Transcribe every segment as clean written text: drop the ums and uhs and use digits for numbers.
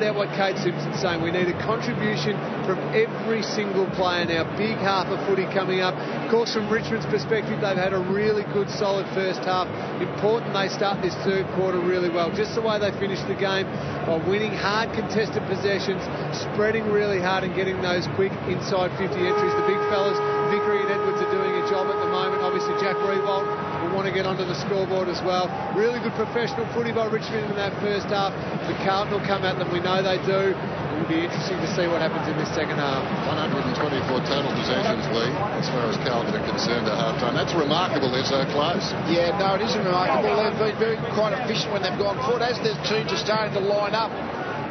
out what Kate Simpson's saying. We need a contribution from every single player now. Big half of footy coming up. Of course, from Richmond's perspective, they've had a really good, solid first half. Important they start this third quarter really well. Just the way they finished the game by winning hard contested possessions, spreading really hard and getting those quick inside 50 entries. The big fellas, Vickery and Edwards, are doing a job at the moment. Obviously, Jack Riewoldt will want to get onto the scoreboard as well. Really good professional footy by Richmond in that first half. The Carlton will come at them. We know they do. It'll be interesting to see what happens in this second half. 124 total possessions, Lee, as far as Carlton are concerned at half-time. That's remarkable. They're so close. Yeah, no, it isn't remarkable. They've been very quite efficient when they've gone forward. As the teams are starting to line up,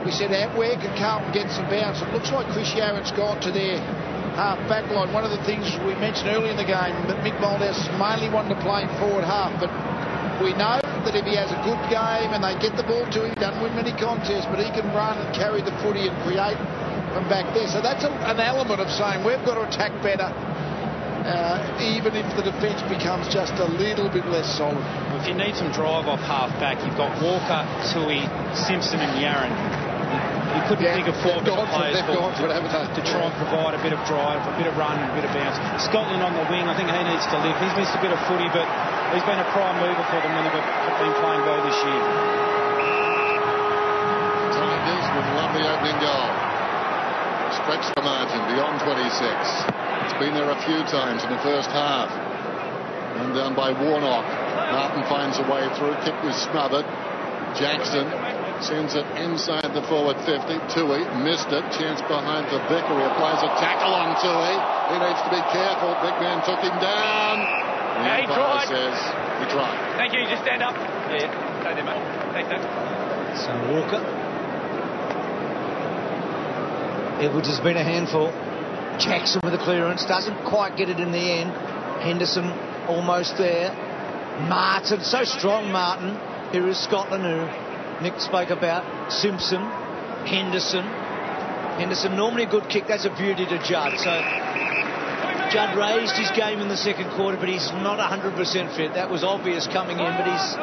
we said, where can Carlton get some bounce? It looks like Chris Yaren's gone to their half-back line. One of the things we mentioned earlier in the game, that Mick Moldhouse mainly wanted to play in forward half, but we know that if he has a good game and they get the ball to him, he doesn't win many contests, but he can run and carry the footy and create from back there. So that's an element of saying we've got to attack better, even if the defence becomes just a little bit less solid. If you need some drive off half-back, you've got Walker, Tui, Simpson and Yaren. You couldn't think of four better players to try and provide a bit of drive, a bit of run, a bit of bounce. Scotland on the wing, I think he needs to live. He's missed a bit of footy, but he's been a prime mover for them when they've been playing well this year. Tigers with a lovely opening goal. Stretch the margin beyond 26. It's been there a few times in the first half. Run down by Warnock. Martin finds a way through. Kick was smothered. Jackson sends it inside the forward 50. Tui missed it. Chance behind for Vickery. Applies a tackle on Tui. He needs to be careful. Big man took him down. Yeah, he tried. Says he tried. Thank you. Just stand up. Yeah, stay there, mate. Take that. So Walker. Edwards has been a handful. Jackson with the clearance. Doesn't quite get it in the end. Henderson almost there. Martin. So strong, Martin. Here is Scotland, who Nick spoke about. Simpson, Henderson. Henderson, normally a good kick. That's a beauty to Judd. So Judd raised his game in the second quarter, but he's not 100% fit. That was obvious coming in, but he's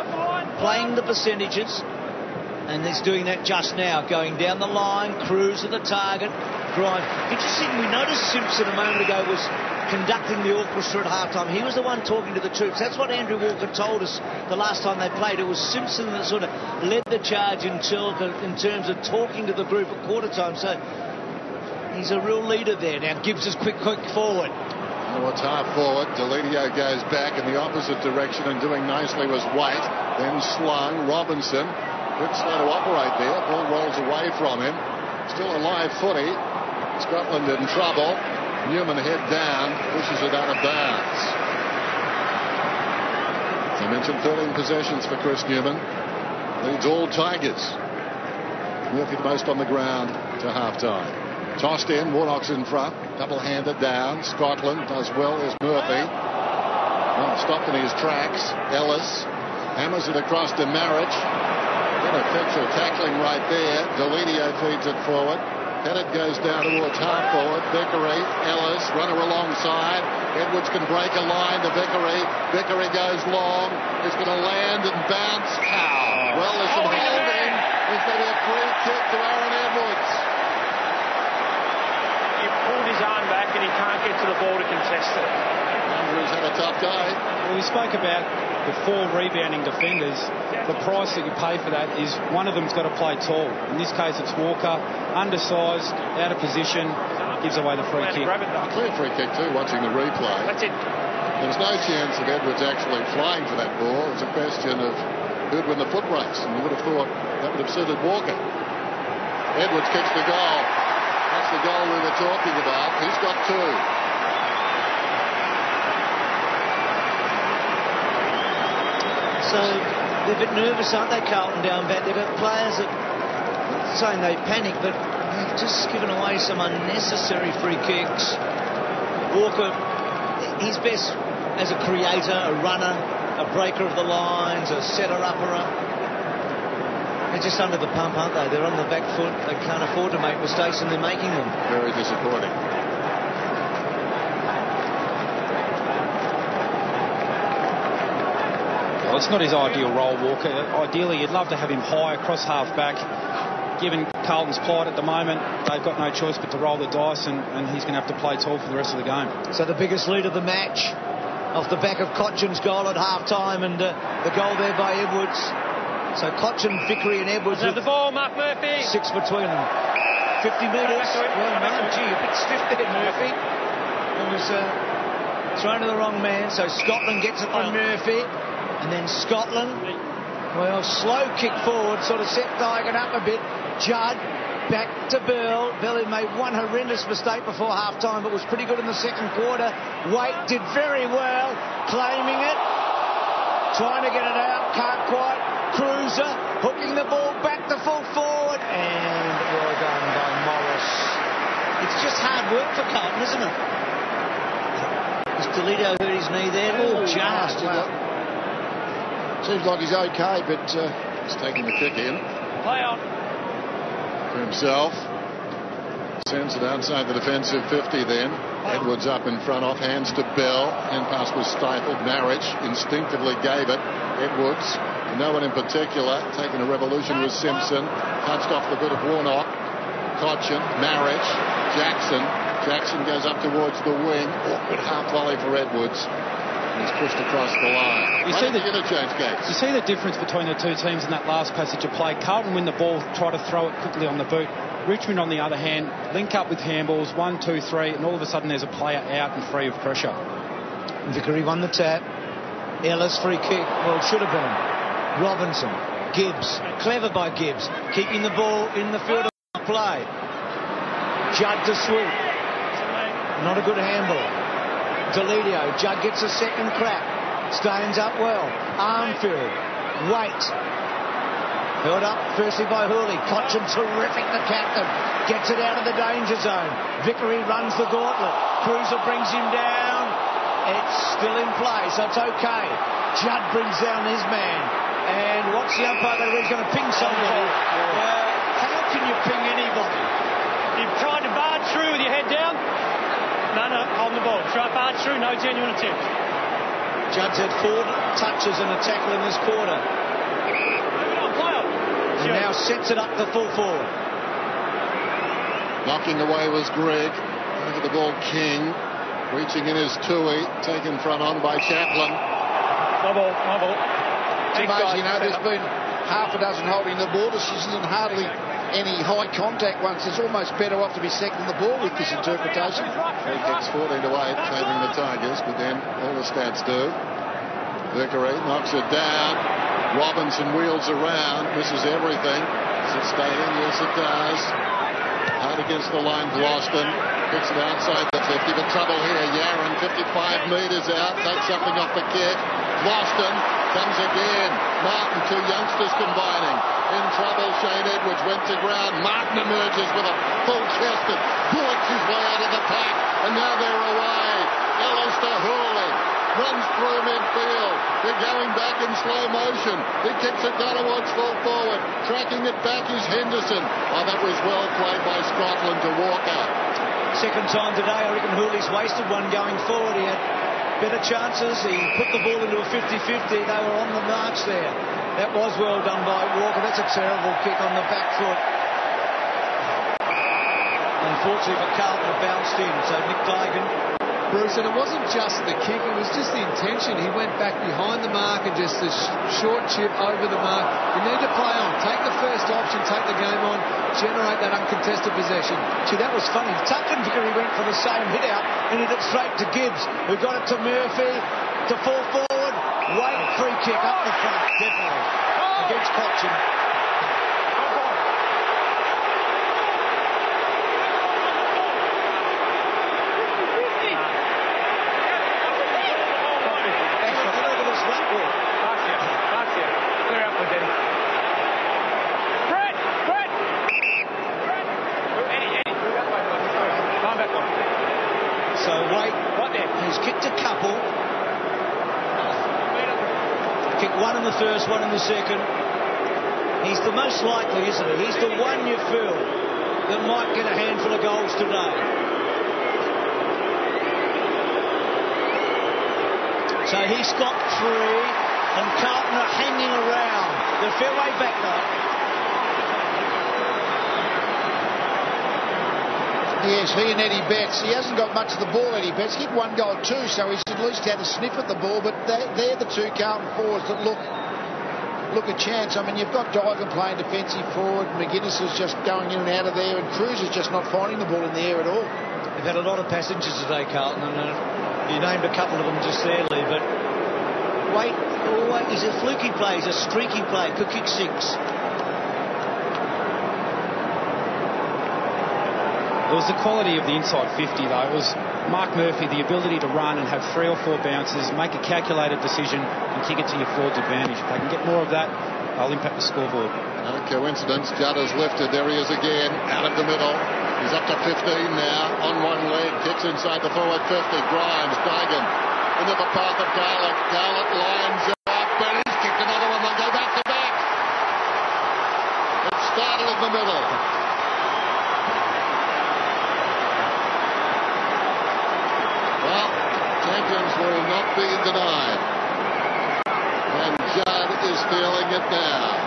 playing the percentages, and he's doing that just now, going down the line, cruise at the target, drive. Interesting, we noticed Simpson a moment ago was conducting the orchestra at halftime. He was the one talking to the troops. That's what Andrew Walker told us the last time they played. It was Simpson that sort of led the charge in terms of talking to the group at quarter time. So he's a real leader there. Now Gibbs is quick forward. It's half forward. Delidio goes back in the opposite direction, and doing nicely was White. Then slung. Robinson. Good slow to operate there. Ball rolls away from him. Still a live footy. Scotland in trouble. Newman head down, pushes it out of bounds. I mentioned 13 possessions for Chris Newman. Leads all Tigers. Murphy the most on the ground to half-time. Tossed in, Warnock's in front. Double-handed down. Scotland does well as Murphy. Well, stopped in his tracks. Ellis hammers it across to Marriage. Good effectual tackling right there. Delidio feeds it forward. Headed goes down towards half forward. Vickery, Ellis, runner alongside. Edwards can break a line to Vickery. Vickery goes long. It's going to land and bounce. Ow. Well, there's some holding. There's going to be a free kick to Aaron Edwards. He pulled his arm back and he can't get to the ball to contest it. Andrews had a tough day. Well, we spoke about the 4 rebounding defenders. The price that you pay for that is one of them's got to play tall. In this case, it's Walker, undersized, out of position, gives away the free kick. A clear free kick too, watching the replay. That's it. There's no chance of Edwards actually flying for that ball. It's a question of who'd win the foot race, and you would have thought that would have suited Walker. Edwards kicks the goal. That's the goal we were talking about. He's got 2. So they're a bit nervous, aren't they, Carlton, down back? They've got players that are saying they panic, but they've just given away some unnecessary free kicks. Walker, he's best as a creator, a runner, a breaker of the lines, a setter-upperer. They're just under the pump, aren't they? They're on the back foot. They can't afford to make mistakes, and they're making them. Very disappointing. Well, it's not his ideal role, Walker. Ideally, you'd love to have him high across half-back, given Carlton's plight at the moment, they've got no choice but to roll the dice, and he's going to have to play tall for the rest of the game. So the biggest lead of the match, off the back of Cochin's goal at half-time, and the goal there by Edwards. So Cochin, Vickery and Edwards have the ball, Mark Murphy. 6 between them. 50 metres. Well, no, gee, a bit stiff there, Murphy. It was thrown to the wrong man. So Scotland gets it from Murphy. And then Scotland, well, slow kick forward, sort of set Digan up a bit. Judd back to Bell. Bell had made one horrendous mistake before half-time, but was pretty good in the second quarter. Waite did very well, claiming it. Trying to get it out, can't quite. Cruiser hooking the ball back to full forward, and well done by Morris. It's just hard work for Carlton, isn't it? Has Toledo hurt his knee there? Oh, just. Well, seems like he's okay, but he's taking the kick in. Play on. For himself. Sends it outside the defensive 50 then. Edwards up in front, off hands to Bell. Hand pass was stifled. Marriage instinctively gave it. Edwards, no one in particular. Taking a revolution was Simpson. Touched off the bit of Warnock. Cochin, Marriage, Jackson. Jackson goes up towards the wing. Awkward half volley for Edwards. And he's pushed across the line. You see the interchange gates. You see the difference between the two teams in that last passage of play. Carlton win the ball, try to throw it quickly on the boot. Richmond, on the other hand, link up with handballs, 1, 2, 3, and all of a sudden there's a player out and free of pressure. Vickery won the tap. Ellis free kick. Well, it should have been. Robinson. Gibbs. Clever by Gibbs. Keeping the ball in the field of play. Judd to swoop. Not a good handball. Deledio. Judd gets a second crack. Stands up well. Armfield. Waite. Held up firstly by Hurley. Cochin, terrific, the captain. Gets it out of the danger zone. Vickery runs the gauntlet. Cruiser brings him down. It's still in play, so it's okay. Judd brings down his man. And what's the umpire? He's going to ping somebody. How can you ping anybody? You've tried to barge through with your head down. No, hold the ball. Try barge through, no genuine attempt. Judd's had 4 touches and a tackle in this quarter. And now sets it up to full forward. Knocking away was Gregg. Over the ball, King. Reaching in his Tui. Taken front on by Chaplin. My ball. It's amazing, there's been half a dozen holding the ball decisions and hardly any high contact ones. It's almost better off to be second the ball with this interpretation. He kicks 14-8, favouring the Tigers, but then all the stats do. Vickery knocks it down. Robinson wheels around, misses everything. Does it stay in? Yes, it does. Hard against the line, Gloston. Kicks it outside the 50, but trouble here. Yaron, 55 metres out, takes something off the kick. Gloston comes again. Martin, 2 youngsters combining. In trouble, Shane Edwards went to ground. Martin emerges with a full chest and bullets his way out of the pack. And now they're away. Ellis to Hurley. Runs through midfield. They're going back in slow motion. He kicks it down towards full forward. Tracking it back is Henderson. Oh, that was well played by Scotland to Walker. Second time today, I reckon Hooley's wasted one going forward. He had better chances. He put the ball into a 50-50. They were on the march there. That was well done by Walker. That's a terrible kick on the back foot. Unfortunately for Carlton, it bounced in. So Nick Digan. Bruce, and it wasn't just the kick, it was just the intention. He went back behind the mark and just a short chip over the mark. You need to play on. Take the first option, take the game on, generate that uncontested possession. Gee, that was funny. Tuck and Vickery went for the same hit out and hit it straight to Gibbs, who got it to Murphy to fall forward. Waite, free kick up the front, definitely. Against Cochin. One in the first, one in the second. He's the most likely, isn't he? He's the one you feel that might get a handful of goals today. So he's got 3, and Carlton are hanging around. They're fair way back though. Yes, he and Eddie Betts. He hasn't got much of the ball, Eddie Betts. He hit 1 goal too, so he's at least had a sniff at the ball, but they're the two Carlton forwards that look a chance. I mean, you've got Digan playing defensive forward, McGuinness is just going in and out of there, and Cruz is just not finding the ball in the air at all. They've had a lot of passengers today, Carlton, and you named a couple of them just there, Lee, but wait, he's a fluky play, he's a streaky play, could kick 6. It was the quality of the inside 50, though. It was Mark Murphy, the ability to run and have 3 or 4 bounces, make a calculated decision and kick it to your forward's advantage. If they can get more of that, they'll impact the scoreboard. No coincidence. Judd has lifted. There he is again, out of the middle. He's up to 15 now, on one leg, kicks inside the forward 50. Grimes, Digan, into the path of Garlick. Garlick lines up, but he's kicked another one. They'll go back to back. It started in the middle. Well, champions will not be denied. And Judd is feeling it now.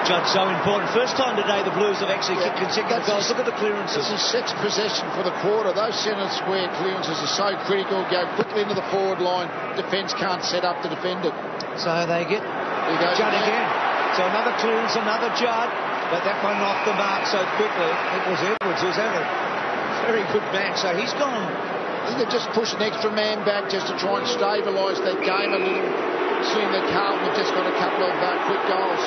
Judd, so important. First time today the Blues have actually kicked consecutive goals. Look at the clearances. This is 6 possession for the quarter. Those centre square clearances are so critical. Go quickly into the forward line. Defence can't set up to defend it. So they get Judd again. So another clearance, another Judd. But that one off the mark so quickly. It was Edwards who's had a very good match. So he's gone. I think they've just pushed an extra man back just to try and stabilise that game a little. Seeing that Carlton have just got a couple of quick goals.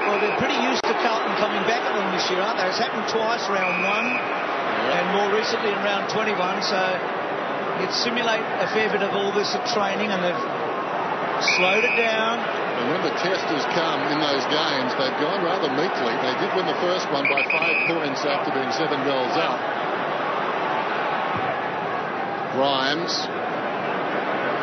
Well, they're pretty used to Carlton coming back at them this year, aren't they? It's happened twice, round 1 and more recently in round 21, so it simulate a fair bit of all this at training, and they've slowed it down. And when the test has come in those games, they've gone rather meekly. They did win the first one by 5 points after being 7 goals up. Grimes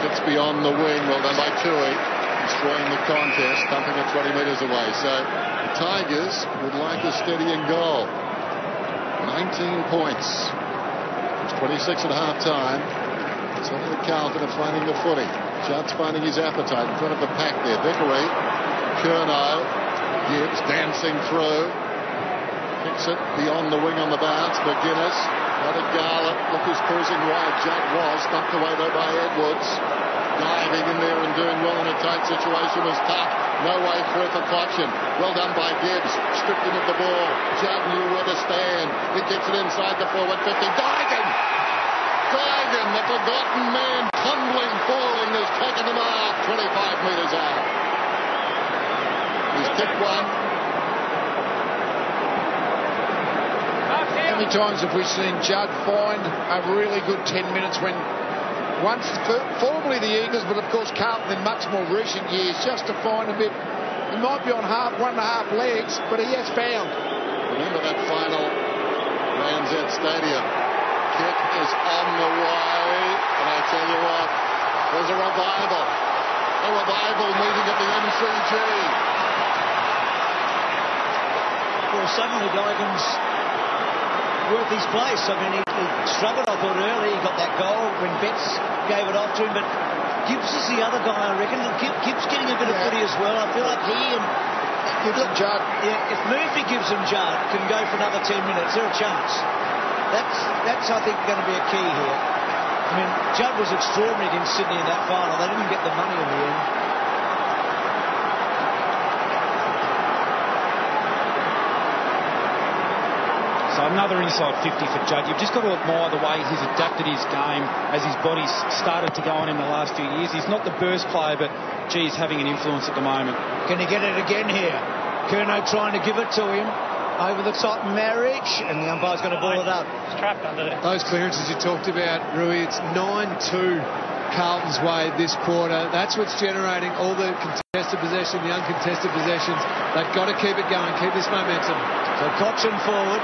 gets beyond the wing, well done by Tui. Destroying the contest, thumping it 20 metres away. So the Tigers would like a steadying goal. 19 points. It's 26 at half time. So the Carlton are finding the footy. Judd's finding his appetite in front of the pack there. Vickery, Curnow, Gibbs dancing through. Kicks it beyond the wing on the bounce. McGuinness, another Garlick. Look who's cruising wide. Judd was stumped away though by Edwards. Diving in there and doing well in a tight situation was tough. No way through for Cotchin. Well done by Gibbs. Stripped him of the ball. Judd knew where to stand. He kicks it inside the forward 50. Digan! Digan, the forgotten man, tumbling, falling, has taken the mark 25 metres out. He's kicked one. How many times have we seen Judd find a really good 10 minutes when once formerly the Eagles, but of course Carlton in much more recent years, just to find a bit. He might be on 1.5 legs, but he has found. Remember that final Lanzette Stadium. Kick is on the way, and I tell you what, there's a revival. A revival meeting at the MCG. Well, suddenly Digan's worth his place. I mean, he struggled, I thought, early. He got that goal when Betts gave it off to him, but Gibbs is the other guy, I reckon. Gibbs getting a bit of footy as well. I feel like he and Gibbs and Judd. Yeah, if Murphy, Gibbs and Judd can go for another 10 minutes, they're a chance. That's I think, going to be a key here. I mean, Judd was extraordinary against Sydney in that final. They didn't get the money in the end. So another inside 50 for Judd. You've just got to admire the way he's adapted his game as his body's started to go on in the last few years. He's not the burst player, but gee, he's having an influence at the moment. Can he get it again here? Curnow trying to give it to him. Over the top, Marriage, and the umpire's going to ball it up. It's trapped under there. Those clearances you talked about, Rui, it's 9-2 Carlton's way this quarter. That's what's generating all the contested possession, the uncontested possessions. They've got to keep it going, keep this momentum. So Cotchin forward.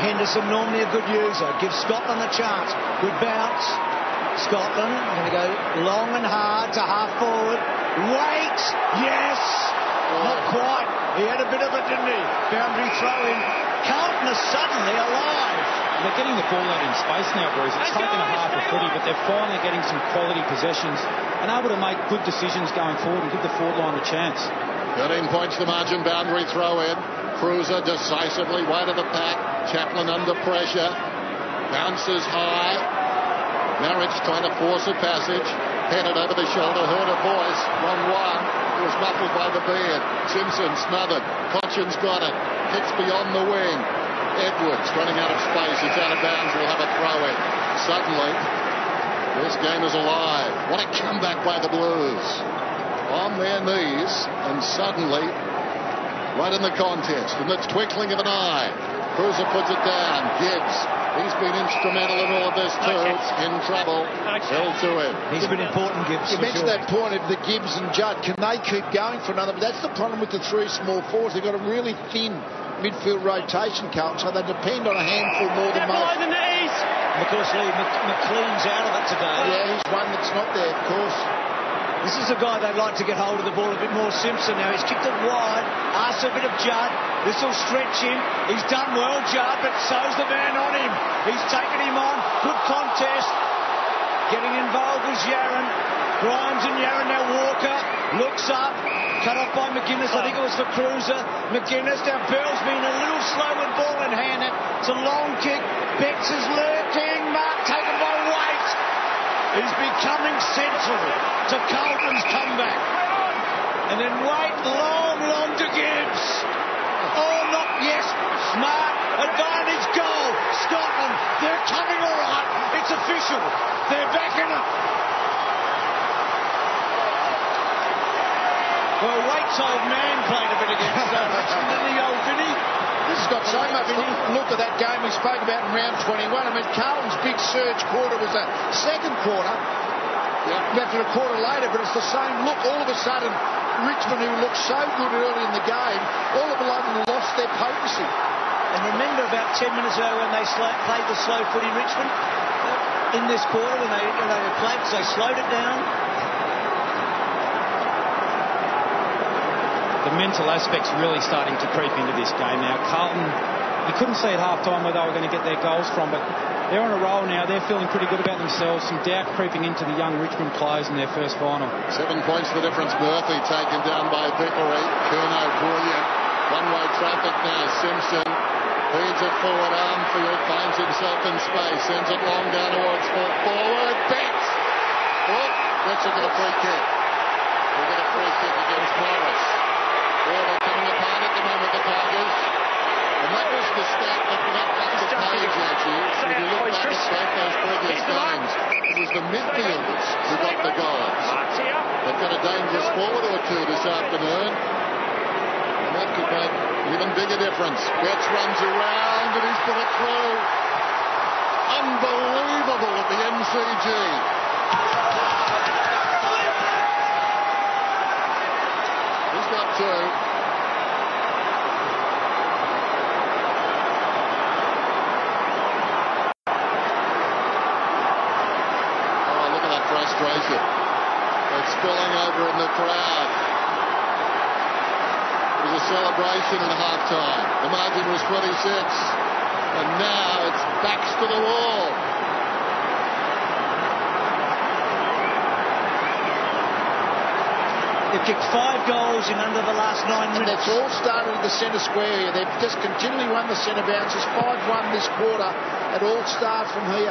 Henderson, normally a good user, gives Scotland a chance. Good bounce. Scotland going to go long and hard to half forward. Wait! Yes! Not quite. He had a bit of it, didn't he? Boundary throw in. Carlton is suddenly alive. They're getting the ball out in space now, Bruce. It's taken a half a footy, but they're finally getting some quality possessions and able to make good decisions going forward and give the forward line a chance. 13 points to margin, boundary throw in. Cruiser decisively way to the pack. Chaplin under pressure. Bounces high. Marriage trying to force a passage. Headed over the shoulder, heard a voice. 1-1. It was muffled by the beard. Simpson smothered. Cochin's got it. Kicks beyond the wing. Edwards running out of space. It's out of bounds. We'll have a throw in. Suddenly, this game is alive. What a comeback by the Blues. On their knees, and suddenly, right in the contest, in the twinkling of an eye, Cruiser puts it down. Gibbs, he's been instrumental in all of this too. In trouble. Held to him. He's been important, Gibbs. You mentioned that point of the Gibbs and Judd. Can they keep going for another? But that's the problem with the three small forwards. They've got a really thin midfield rotation, Carlton, so they depend on a handful more than most. Of course, Lee, McLean's out of it today. Yeah, he's one that's not there, of course. This is a guy they'd like to get hold of the ball a bit more. Simpson now. He's kicked it wide. Asks a bit of Judd. This will stretch him. He's done well, Judd, but so's the man on him. He's taken him on. Good contest. Getting involved was Yaron. Grimes and Yaron. Now Walker looks up. Cut off by McGuinness. I think it was for Cruiser. McGuinness. Now Bell's been a little slow with ball in hand. It's a long kick. Betts is lurking. Mark taken by Waite. He's becoming central to Carlton's comeback. And then Waite long to Gibbs. Oh, not yes. Smart. Advantage goal. Scotland. They're coming all right. It's official. They're back in it. Well, Waite's old man played a bit against Richmond, didn't he, old Vinny? This has got so much look at that game we spoke about in round 21. I mean, Carlton's big surge quarter was a second quarter. After a quarter later, but it's the same look. All of a sudden, Richmond, who looked so good early in the game, all of a sudden lost their potency. And remember about 10 minutes ago when they played the slow footy Richmond in this quarter when they played, so they slowed it down. The mental aspect's really starting to creep into this game now. Carlton, you couldn't see at half-time where they were going to get their goals from, but they're on a roll now. They're feeling pretty good about themselves. Some doubt creeping into the young Richmond players in their first final. 7 points the difference. Murphy taken down by Vickery. Curnow brilliant. One-way traffic now. Simpson feeds it forward. Armfield finds himself in space. Sends it long down towards full forward. Betts! Oh, Betts will get a free kick. We'll get a free kick against Morris. Well, they're coming apart at the moment, the Tigers. And that was the stat that got off the page, actually. If you look back at both those previous games, it was the midfielders who got the goals. They've got a dangerous forward or two this afternoon. And that could make an even bigger difference. Betts runs around and he's put it through. Unbelievable at the MCG. He's got two. Oh, look at that frustration. It's spilling over in the crowd. It was a celebration at halftime. The margin was 26. And now it's backs to the wall. They've kicked 5 goals in under the last 9 minutes. And it's all started at the centre square here. They've just continually won the centre bounces. 5-1 this quarter. It all starts from here.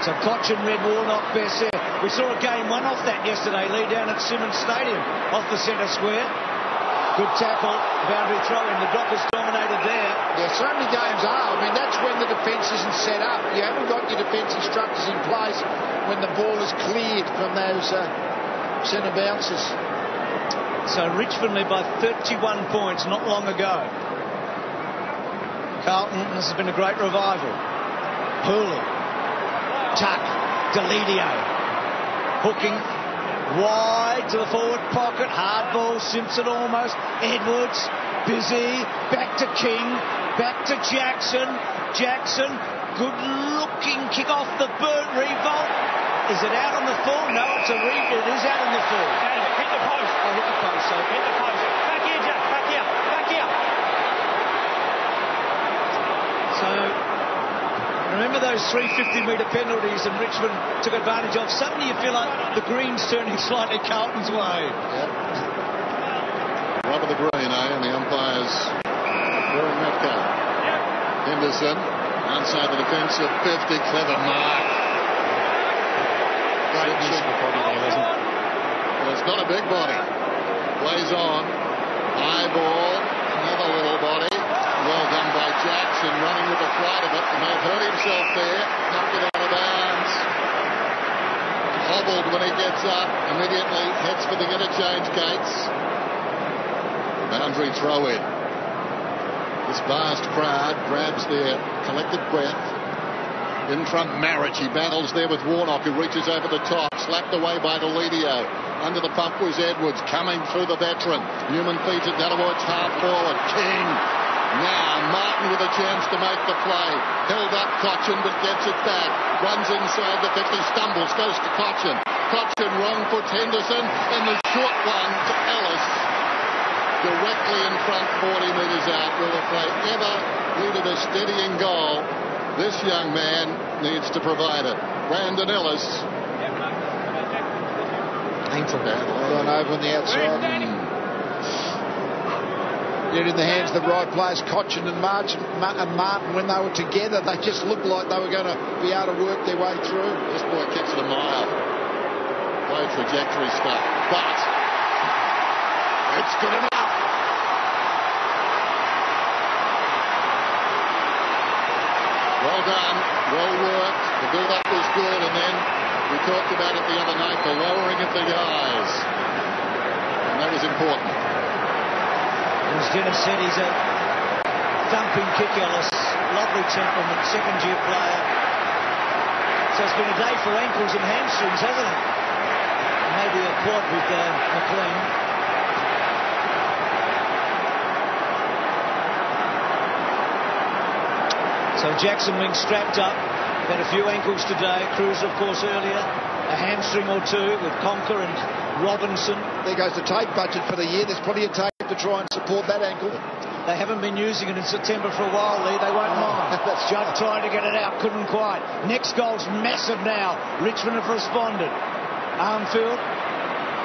So Cochin, Red, Warnock, Besser. We saw a game 1 off that yesterday, Lee, down at Simmons Stadium, off the centre square. Good tackle, boundary throw in. The Dockers dominated there. Yeah, so many games are. I mean, that's when the defence isn't set up. You haven't got your defensive structures in place when the ball is cleared from those centre bounces. So Richmond led by 31 points not long ago. Carlton, this has been a great revival. Hooley, Tuck, Delidio, hooking wide to the forward pocket. Hard ball, Simpson almost. Edwards, busy. Back to King, back to Jackson. Jackson, good looking kick off the boot. Revolt. Is it out on the full? No, it's a read. It is out on the full. Hit the post. Oh, hit the post. So Hit the post. Back here, Jack. Back here. Back here. So, remember those 350-metre penalties and Richmond took advantage of? Suddenly you feel like the green's turning slightly Carlton's way. Yep. Rub of the green, and the umpires wearing that card. Henderson, outside the defensive 50, clever mark. Great use of the body there, wasn't it? Well, it's not a big body. Plays on. High ball, another little body. Well done by Jackson, running with the flight of it. He may have hurt himself there. Knocked it out of bounds. Hobbled when he gets up. Immediately heads for the interchange gates. Boundary throw in. This vast crowd grabs their collective breath. In front, Marriage. He battles there with Warnock, who reaches over the top. Slapped away by Deledio. Under the pump was Edwards, coming through the veteran. Newman feeds it down towards half forward. King. Now Martin with a chance to make the play. Held up Cochin, but gets it back. Runs inside the 50, stumbles, goes to Cochin. Cochin wrong puts Henderson, and the short one to Ellis. Directly in front, 40 metres out. Will the play ever needed a steadying goal? This young man needs to provide it. Brandon Ellis. Painful. Gone over on the outside. Yet in the hands of the right players, Cochin and Martin, when they were together, they just looked like they were going to be able to work their way through. This boy kicks it a mile. Low trajectory stuff. But it's good enough. Well done, well worked. The build-up was good, and then we talked about it the other night, the lowering of the guys. And that was important. As Dennis said, he's a thumping kick, Ellis. Lovely temperament, second-year player. So it's been a day for ankles and hamstrings, hasn't it? Maybe a quad with McLean. So Jackson wing strapped up. Had a few ankles today. Cruiser, of course, earlier. A hamstring or two with Conker and Robinson. There goes the tape budget for the year. There's plenty of tape to try and support that ankle. They haven't been using it in September for a while, Lee. They won't mind. Judd trying to get it out, couldn't quite. Next goal's massive now. Richmond have responded. Armfield,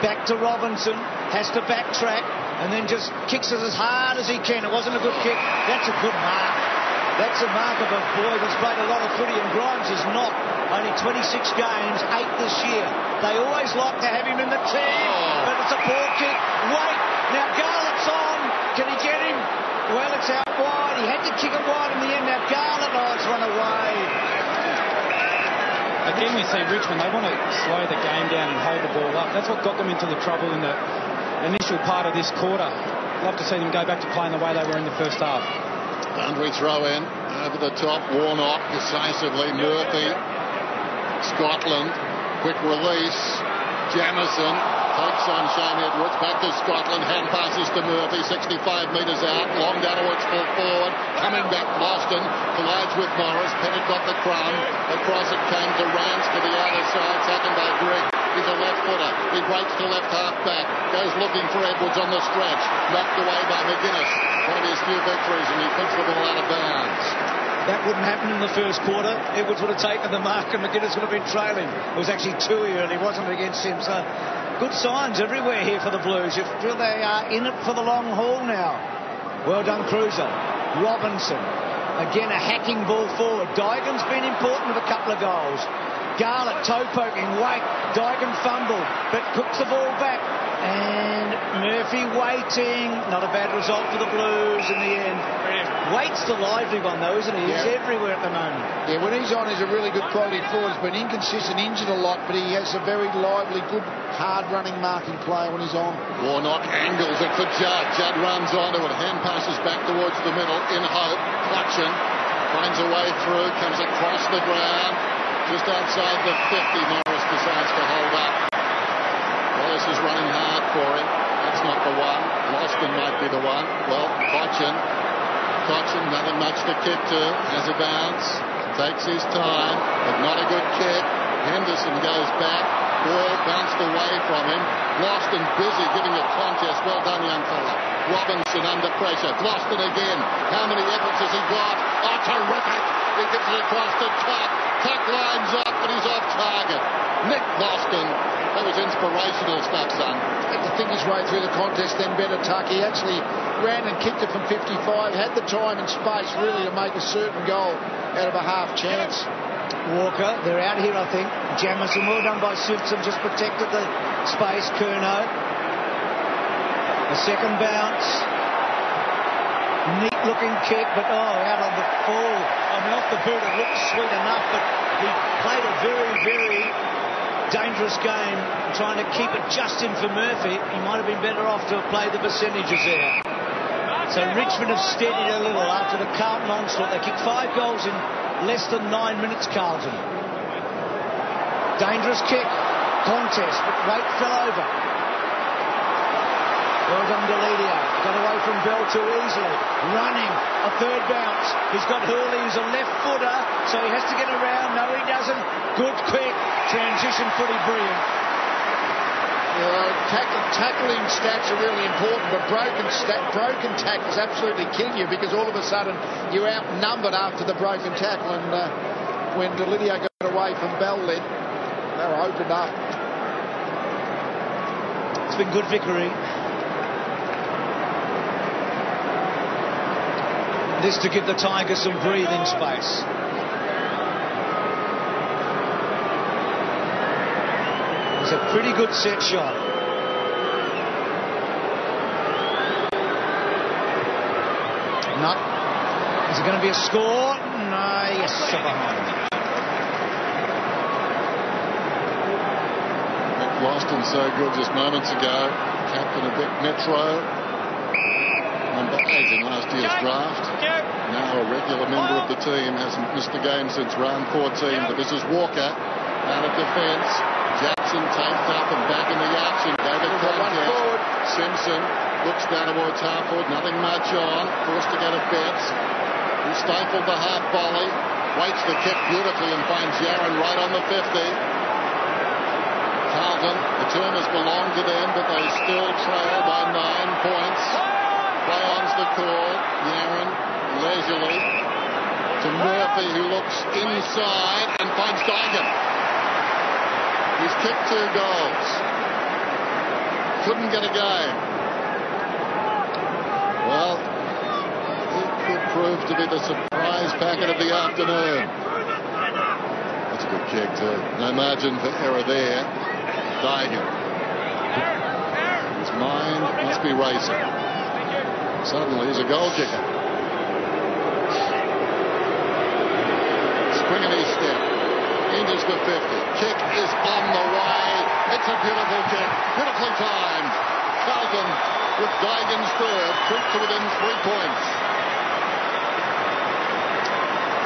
back to Robinson. Has to backtrack and then just kicks it as hard as he can. It wasn't a good kick. That's a good mark. That's a mark of a boy that's played a lot of footy, and Grimes is not. Only 26 games, 8 this year. They always like to have him in the team, but it's a poor kick. Wait, now Garlett's on. Can he get him? Well, it's out wide. He had to kick it wide in the end. Now Garlett, it's run away. Again, we see Richmond, they want to slow the game down and hold the ball up. That's what got them into the trouble in the initial part of this quarter. Love to see them go back to playing the way they were in the first half. Boundary throw in, over the top, Warnock decisively, Murphy, Scotland, quick release, Jamison takes on Shane Edwards, back to Scotland, hand passes to Murphy, 65 metres out, long down towards full forward, coming back Boston, collides with Morris, Pennant got the crumb, across it came to Rance to the outer side, taken by Grigg. He's a left footer. He breaks to left half back. Goes looking for Edwards on the stretch. Knocked away by McGuinness. One of his few victories, and he puts the ball out of bounds. That wouldn't happen in the first quarter. Edwards would have taken the mark and McGuinness would have been trailing. It was actually Tui early, wasn't it, against him? So good signs everywhere here for the Blues. You feel they are in it for the long haul now. Well done, Cruiser. Robinson. Again, a hacking ball forward. Dygan's been important with a couple of goals. Garlett toe poking, Wake, Dygan fumble, but cooks the ball back. And Murphy waiting. Not a bad result for the Blues in the end. Waite's the lively one, though, isn't he? He's everywhere at the moment. Yeah, when he's on, he's a really good quality forward. He's been inconsistent, injured a lot, but he has a very lively, good, hard-running marking player when he's on. Warnock angles it for Judd. Judd runs onto it. Hand passes back towards the middle. In hope. Clutching. Finds a way through. Comes across the ground. Just outside the 50, Morris decides to hold up. Wallace is running hard for him. That's not the one. Loston might be the one. Well, Cochin, nothing much to kick to. Has a bounce. Takes his time, but not a good kick. Henderson goes back. Ball bounced away from him. Gloston busy giving a contest. Well done, young fella. Robinson under pressure. Gloston again. How many efforts has he got? Oh, terrific. He gives it across to Tuck. Tuck lines up, but he's off target. Nick Gloston. That was inspirational stuff, son. Had to think his way through the contest, then better Tuck. He actually ran and kicked it from 55. Had the time and space really to make a certain goal out of a half chance. Walker, they're out here, I think. Jamison, well done by Simpson, just protected the space. Curnow. A second bounce. Neat looking kick, but out on the full. I mean, off the boot, it looked sweet enough, but he played a very, very dangerous game, trying to keep it just in for Murphy. He might have been better off to have played the percentages there. So Richmond have steadied a little after the Carlton onslaught. They kicked 5 goals in less than 9 minutes, Carlton. Dangerous kick, contest, but Waite fell over. Well done, Delidio. Got away from Bell too easily. Running, a third bounce. He's got Hurley, who's a left footer, so he has to get around. No, he doesn't. Good, quick transition, pretty brilliant. Tackling stats are really important, but broken tackles absolutely kill you, because all of a sudden you're outnumbered after the broken tackle, and when Delidio got away from Bell, then they were opened up. It's been good victory. This to give the Tigers some breathing space. It's a pretty good set shot. No. Is it going to be a score? No, yes, behind. Nick Gloston so good just moments ago. Captain of Vic Metro. Number 8 in last year's draft. Now a regular member of the team. Hasn't missed a game since round 14. But this is Walker out of defence. Jackson taped up and back in the action. David forward. Simpson looks down towards Harford. Nothing much on. Forced to go to Betts. He stifled the half volley. Waits the kick beautifully and finds Yaron right on the 50. Carlton, the term has belonged to them, but they still trail by 9 points. Play on's the call. Yaron leisurely to Murphy, who looks inside and finds Dygan. He's kicked 2 goals. Couldn't get a game. Well, it could prove to be the surprise packet of the afternoon. That's a good kick too. No margin for error there. Dygan. His mind must be racing. Suddenly he's a goal kicker. Spring of his step. Enters the 50. Kick is on the way. It's a beautiful kick. Beautifully timed. Carlton with Dygan's third. Creep to within 3 points.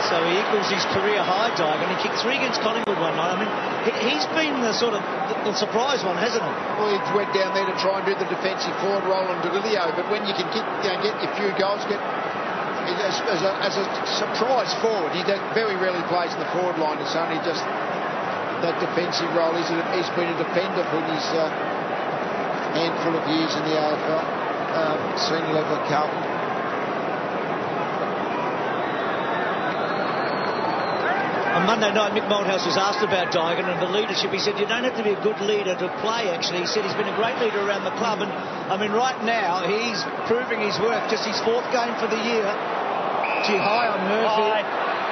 So he equals his career high, Dygan. He kicked 3 against Collingwood one night. I mean, he's been the sort of the surprise one, hasn't he? Well, he went down there to try and do the defensive forward role on Delidio, but when you can get your few goals, as a surprise forward, he very rarely plays in the forward line. It's only just that defensive role. He's been a defender for his handful of years in the AFL, senior level at Carlton. On Monday night, Mick Malthouse was asked about Dygan and the leadership. He said, you don't have to be a good leader to play, actually. He said he's been a great leader around the club. And, I mean, right now, he's proving his worth. Just his 4th game for the year. Gee, high on Murphy.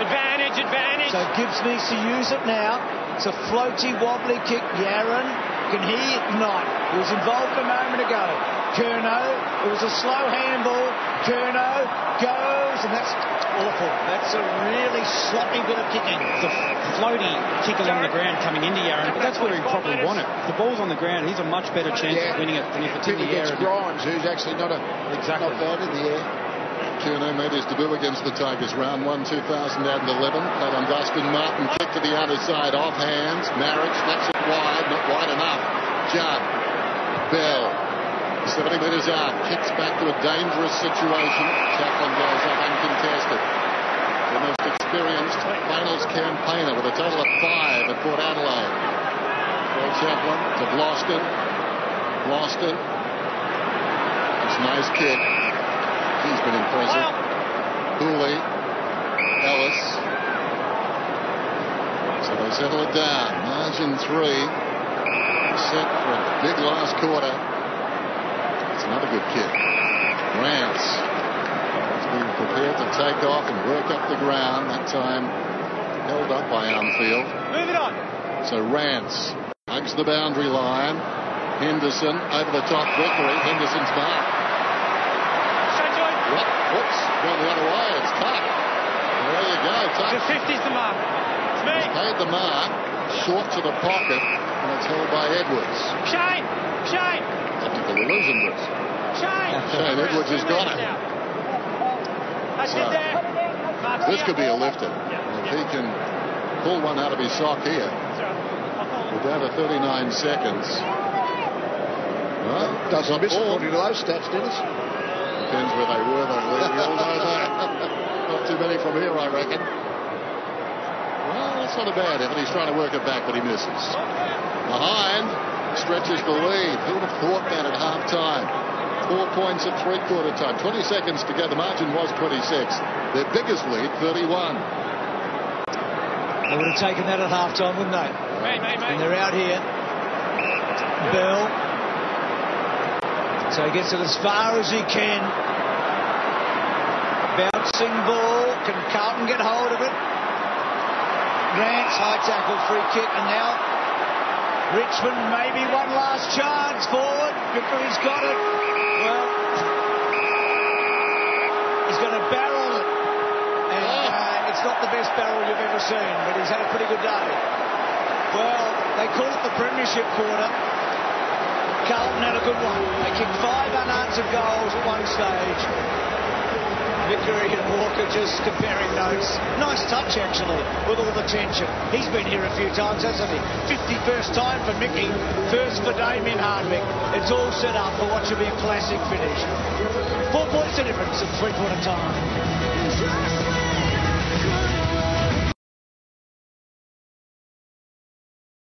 Advantage. So Gibbs needs to use it now. It's a floaty, wobbly kick. Yaron, can he ignite? He was involved a moment ago. Curnow, it was a slow handball. Curnow goes, and that's awful. That's a really sloppy bit of kicking. The floaty kick along the ground coming into Yaron, but that's where he probably won it. If the ball's on the ground, he's a much better chance of winning it than if it's in the air. Grimes, who's actually not bad in the air. Curnow made his debut against the Tigers, round 1, 2011. Played on Dustin Martin, kick to the outer side, off hands. Marriage flicks it wide, not wide enough. Judd, Bell, 70 metres out, kicks back to a dangerous situation. Chaplin goes up uncontested. The most experienced finals campaigner with a total of 5 at Port Adelaide. Paul Chaplin to Bloston. Bloston. It's a nice kick. He's been impressive. Cooley. Ellis. So they settle it down. Margin 3. Set for a big last quarter. It's another good kick. Rance has been prepared to take off and work up the ground. That time held up by Armfield. Move it on. So Rance hugs the boundary line. Henderson over the top. Vickery. Henderson's mark. What? Whoops. Going the other way. It's Tuck. There you go. Tuck. The 50's the mark. It's me. He's paid the mark. Short to the pocket. And it's held by Edwards. Shane. Shane. Optical illusion, Bruce. Shane Edwards has got it. So, this could be a lifter. If he can pull one out of his sock here. We're down to 39 seconds. Well, doesn't miss according to those stats, Dennis. Depends where they were, though, Lee. We all know that. Not too many from here, I reckon. Well, that's not a bad effort. He's trying to work it back, but he misses. Behind, stretches the lead. Who would have thought that at half-time? 4 points at three-quarter time. 20 seconds to go. The margin was 26. Their biggest lead, 31. They would have taken that at half-time, wouldn't they? And they're out here. Bell. So he gets it as far as he can. Bouncing ball. Can Carlton get hold of it? Grant's high tackle, free kick, and now Richmond maybe one last chance forward. Vickery's got it. Well, he's going to barrel it. And it's not the best barrel you've ever seen, but he's had a pretty good day. Well, they call it the premiership quarter. Carlton had a good one. They kicked 5 unanswered goals at one stage. Vickery and Walker just comparing notes. Nice touch, actually, with all the tension. He's been here a few times, hasn't he? 51st time for Mickey, first for Damien Hardwick. It's all set up for what should be a classic finish. 4 points to difference at three-quarter time.